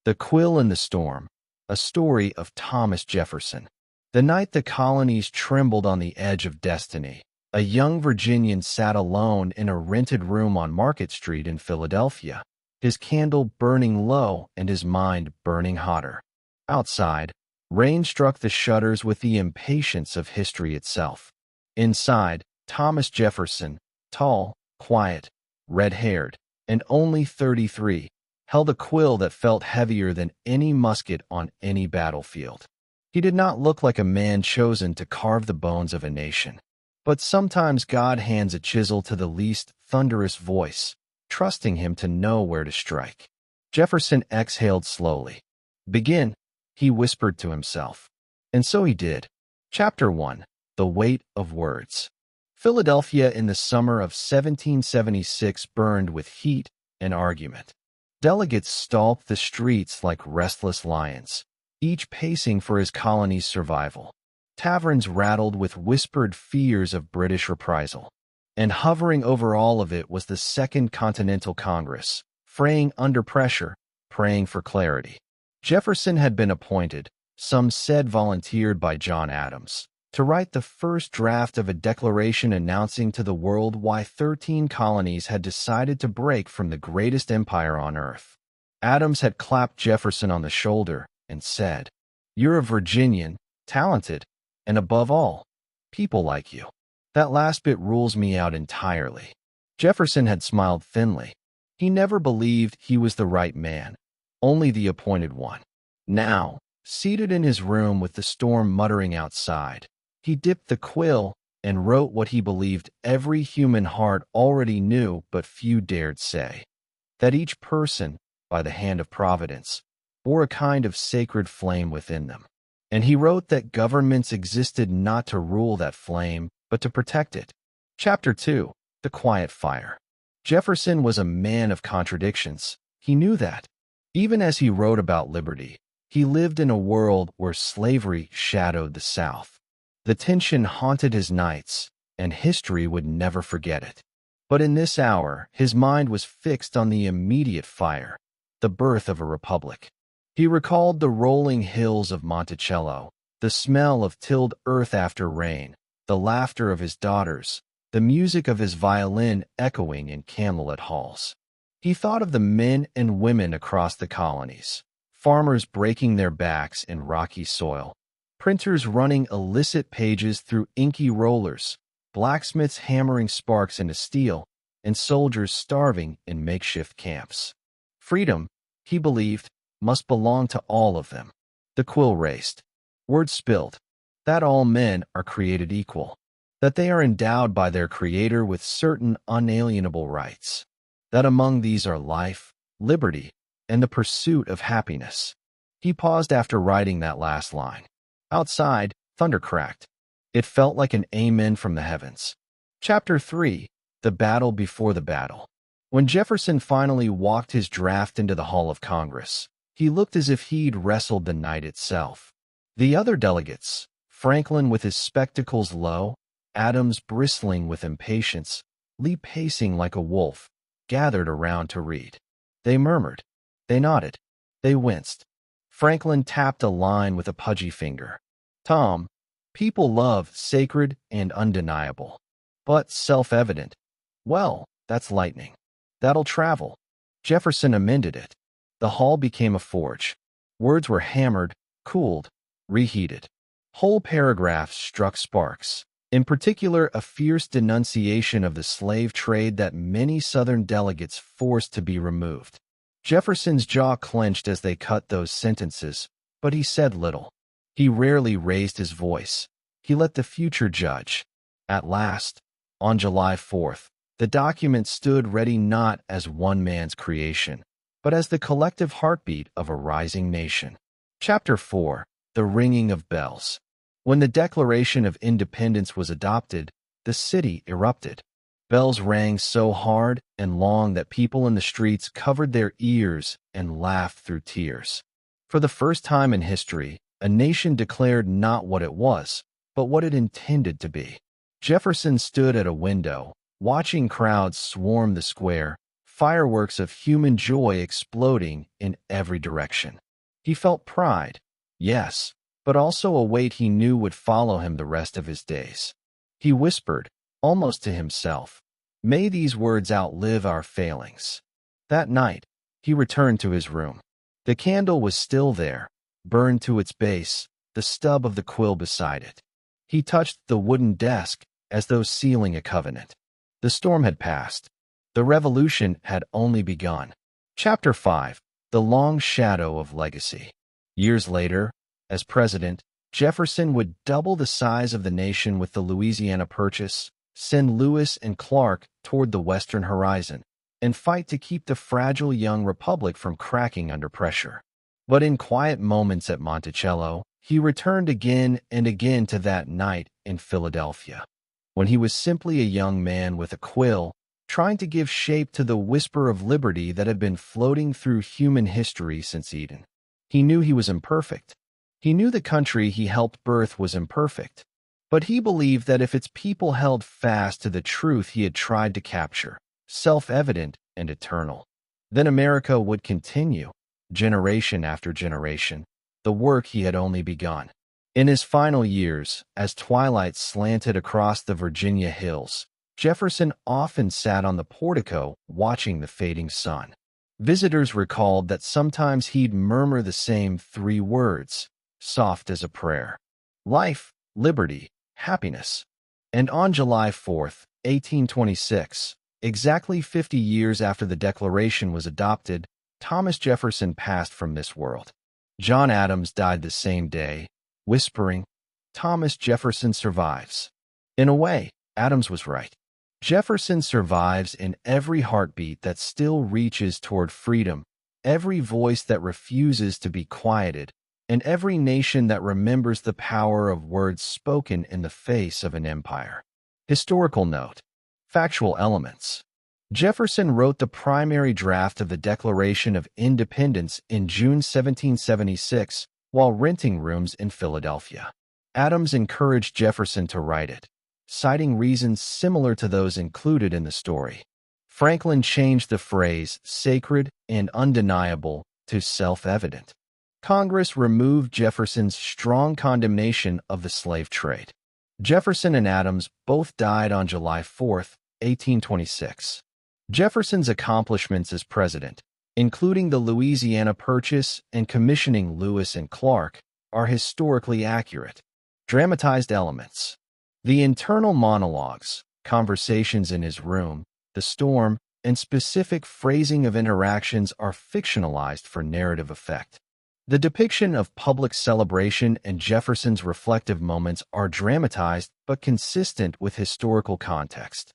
The Quill and the Storm, a story of Thomas Jefferson. The night the colonies trembled on the edge of destiny, a young Virginian sat alone in a rented room on Market Street in Philadelphia, his candle burning low and his mind burning hotter. Outside, rain struck the shutters with the impatience of history itself. Inside, Thomas Jefferson, tall, quiet, red-haired, and only 33, held a quill that felt heavier than any musket on any battlefield. He did not look like a man chosen to carve the bones of a nation. But sometimes God hands a chisel to the least thunderous voice, trusting him to know where to strike. Jefferson exhaled slowly. "Begin," he whispered to himself. And so he did. Chapter 1. The Weight of Words. Philadelphia in the summer of 1776 burned with heat and argument. Delegates stalked the streets like restless lions, each pacing for his colony's survival. Taverns rattled with whispered fears of British reprisal. And hovering over all of it was the Second Continental Congress, fraying under pressure, praying for clarity. Jefferson had been appointed, some said volunteered by John Adams, to write the first draft of a declaration announcing to the world why 13 colonies had decided to break from the greatest empire on earth. Adams had clapped Jefferson on the shoulder and said, "You're a Virginian, talented, and above all, people like you. That last bit rules me out entirely." Jefferson had smiled thinly. He never believed he was the right man, only the appointed one. Now, seated in his room with the storm muttering outside, he dipped the quill and wrote what he believed every human heart already knew but few dared say, that each person, by the hand of Providence, bore a kind of sacred flame within them. And he wrote that governments existed not to rule that flame, but to protect it. Chapter 2. The Quiet Fire. Jefferson was a man of contradictions. He knew that. Even as he wrote about liberty, he lived in a world where slavery shadowed the South. The tension haunted his nights, and history would never forget it. But in this hour, his mind was fixed on the immediate fire, the birth of a republic. He recalled the rolling hills of Monticello, the smell of tilled earth after rain, the laughter of his daughters, the music of his violin echoing in candlelit halls. He thought of the men and women across the colonies, farmers breaking their backs in rocky soil, printers running illicit pages through inky rollers, blacksmiths hammering sparks into steel, and soldiers starving in makeshift camps. Freedom, he believed, must belong to all of them. The quill raced. Words spilled. That all men are created equal. That they are endowed by their Creator with certain unalienable rights. That among these are life, liberty, and the pursuit of happiness. He paused after writing that last line. Outside, thunder cracked. It felt like an amen from the heavens. Chapter 3. The Battle Before the Battle. When Jefferson finally walked his draft into the Hall of Congress, he looked as if he'd wrestled the night itself. The other delegates, Franklin with his spectacles low, Adams bristling with impatience, Lee pacing like a wolf, gathered around to read. They murmured. They nodded. They winced. Franklin tapped a line with a pudgy finger. "Tom, people love sacred and undeniable, but self-evident. Well, that's lightning. That'll travel." Jefferson amended it. The hall became a forge. Words were hammered, cooled, reheated. Whole paragraphs struck sparks. In particular, a fierce denunciation of the slave trade that many Southern delegates forced to be removed. Jefferson's jaw clenched as they cut those sentences, but he said little. He rarely raised his voice. He let the future judge. At last, on July 4th, the document stood ready not as one man's creation, but as the collective heartbeat of a rising nation. Chapter 4. The Ringing of Bells. When the Declaration of Independence was adopted, the city erupted. Bells rang so hard and long that people in the streets covered their ears and laughed through tears. For the first time in history, a nation declared not what it was, but what it intended to be. Jefferson stood at a window, watching crowds swarm the square, fireworks of human joy exploding in every direction. He felt pride, yes, but also a weight he knew would follow him the rest of his days. He whispered, almost to himself, "May these words outlive our failings." That night, he returned to his room. The candle was still there, burned to its base, the stub of the quill beside it. He touched the wooden desk as though sealing a covenant. The storm had passed. The revolution had only begun. Chapter 5. The Long Shadow of Legacy. Years later, as president, Jefferson would double the size of the nation with the Louisiana Purchase, send Lewis and Clark toward the western horizon, and fight to keep the fragile young republic from cracking under pressure. But in quiet moments at Monticello, he returned again and again to that night in Philadelphia, when he was simply a young man with a quill, trying to give shape to the whisper of liberty that had been floating through human history since Eden. He knew he was imperfect. He knew the country he helped birth was imperfect. But he believed that if its people held fast to the truth he had tried to capture, self-evident and eternal, then America would continue, generation after generation, the work he had only begun. In his final years, as twilight slanted across the Virginia hills, Jefferson often sat on the portico watching the fading sun. Visitors recalled that sometimes he'd murmur the same three words, soft as a prayer: life, liberty, happiness. And on July 4th, 1826, exactly 50 years after the Declaration was adopted, Thomas Jefferson passed from this world. John Adams died the same day, whispering, "Thomas Jefferson survives." In a way, Adams was right. Jefferson survives in every heartbeat that still reaches toward freedom, every voice that refuses to be quieted, and every nation that remembers the power of words spoken in the face of an empire. Historical note: factual elements. Jefferson wrote the primary draft of the Declaration of Independence in June 1776 while renting rooms in Philadelphia. Adams encouraged Jefferson to write it, citing reasons similar to those included in the story. Franklin changed the phrase "sacred and undeniable" to "self-evident." Congress removed Jefferson's strong condemnation of the slave trade. Jefferson and Adams both died on July 4th, 1826. Jefferson's accomplishments as president, including the Louisiana Purchase and commissioning Lewis and Clark, are historically accurate. Dramatized elements. The internal monologues, conversations in his room, the storm, and specific phrasing of interactions are fictionalized for narrative effect. The depiction of public celebration and Jefferson's reflective moments are dramatized but consistent with historical context.